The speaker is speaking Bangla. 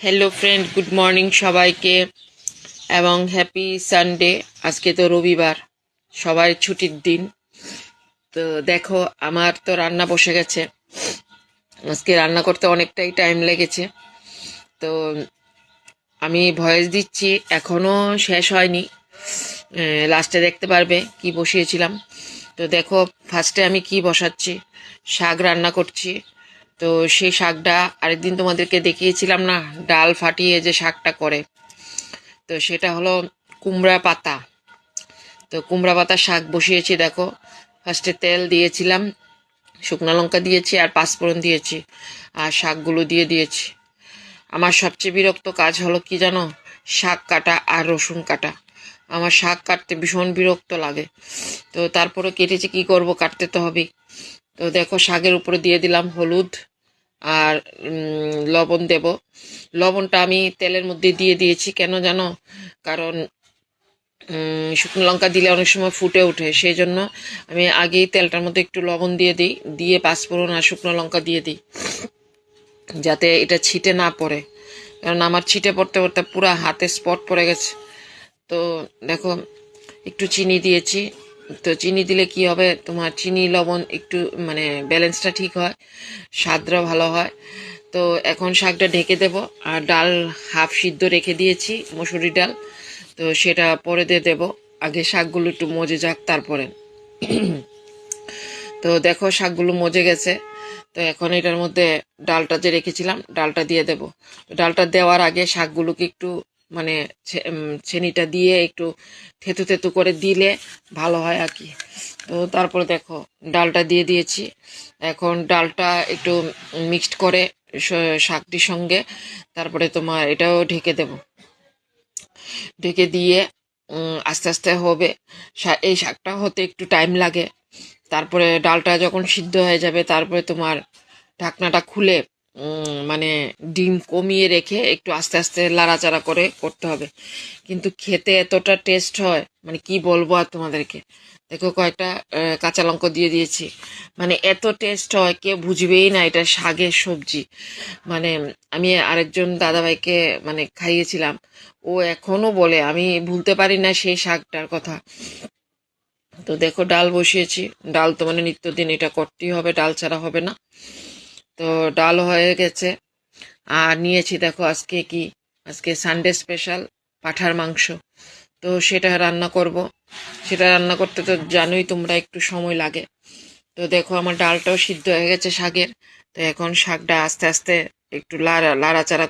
হ্যালো ফ্রেন্ড, গুড মর্নিং সবাইকে এবং হ্যাপি সানডে। আজকে তো রবিবার, সবাই ছুটির দিন। তো দেখো, আমার তো রান্না বসে গেছে। আজকে রান্না করতে অনেকটাই টাইম লেগেছে। তো আমি ভয়েস দিচ্ছি, এখনো শেষ হয়নি। লাস্টে দেখতে পারবে কি বসিয়েছিলাম। তো দেখো, ফার্স্টে আমি কি বসাচ্ছি, শাক রান্না করছি। তো সেই শাকটা আরেকদিন তোমাদেরকে দেখিয়েছিলাম না, ডাল ফাটিয়ে যে শাকটা করে, তো সেটা হলো কুমড়া পাতা। তো কুমড়া পাতা শাক বসিয়েছি। দেখো, ফার্স্টে তেল দিয়েছিলাম, শুকনো লঙ্কা দিয়েছি আর পাঁচফোড়ন দিয়েছি, আর শাকগুলো দিয়ে দিয়েছি। আমার সবচেয়ে বিরক্ত কাজ হলো কি জানো, শাক কাটা আর রসুন কাটা। আমার শাক কাটতে ভীষণ বিরক্ত লাগে। তো তারপরে কেটেছি, কি করব, কাটতে তো হবেই। তো দেখো, শাকের উপরে দিয়ে দিলাম হলুদ আর লবণ দেব। লবণটা আমি তেলের মধ্যে দিয়ে দিয়েছি, কেন জানো? কারণ শুকনো লঙ্কা দিলে অনেক সময় ফুটে ওঠে, সেই জন্য আমি আগেই তেলটার মধ্যে একটু লবণ দিয়ে দিই, দিয়ে পাঁচফোড়ন আর শুকনো লঙ্কা দিয়ে দিই, যাতে এটা ছিটে না পড়ে। কারণ আমার ছিটে পড়তে পড়তে পুরো হাতে স্পট পড়ে গেছে। তো দেখো, একটু চিনি দিয়েছি। তো চিনি দিলে কি হবে, তোমার চিনি লবণ একটু মানে ব্যালেন্সটা ঠিক হয়, স্বাদটা ভালো হয়। তো এখন শাকটা ঢেকে দেব। আর ডাল হাফ সিদ্ধ রেখে দিয়েছি, মসুরি ডাল। তো সেটা পরে দিয়ে দেবো, আগে শাকগুলো একটু মজে যাক তারপরে। তো দেখো, শাকগুলো মজে গেছে। তো এখন এটার মধ্যে ডালটা যে রেখেছিলাম, ডালটা দিয়ে দেব। ডালটা দেওয়ার আগে শাকগুলোকে একটু মানে ছেনিটা দিয়ে একটু থেতু থেতু করে দিলে ভালো হয় আর কি। তো তারপরে দেখো, ডালটা দিয়ে দিয়েছি। এখন ডালটা একটু মিক্সড করে শাকটির সঙ্গে তারপরে তোমার এটাও ঢেকে দেব। ঢেকে দিয়ে আস্তে আস্তে হবে। এই শাকটা হতে একটু টাইম লাগে। তারপরে ডালটা যখন সিদ্ধ হয়ে যাবে, তারপরে তোমার ঢাকনাটা খুলে মানে ডিম কমিয়ে রেখে একটু আস্তে আস্তে লাড়াচাড়া করে করতে হবে। কিন্তু খেতে এতটা টেস্ট হয়, মানে কি বলবো আর তোমাদেরকে। দেখো, কয়েকটা কাঁচা লঙ্কা দিয়ে দিয়েছি, মানে এত টেস্ট হয়, কেউ বুঝবেই না এটা শাকের সবজি। মানে আমি আরেকজন দাদাভাইকে মানে খাইয়েছিলাম, ও এখনো বলে, আমি ভুলতে পারি না সেই শাকটার কথা। তো দেখো, ডাল বসিয়েছি। ডাল তো মানে নিত্যদিন এটা করতেই হবে, ডাল ছাড়া হবে না। তো ডাল হয়ে গেছে। আর নিয়েছি দেখো, আজকে কি, আজকে সানডে স্পেশাল পাঁঠার মাংস। তো সেটা রান্না করব। সেটা রান্না করতে তো জানোই তোমরা, একটু সময় লাগে। তো দেখো, আমার ডালটাও সিদ্ধ হয়ে গেছে শাকের। তো এখন শাকটা আস্তে আস্তে একটু লাড়াচাড়া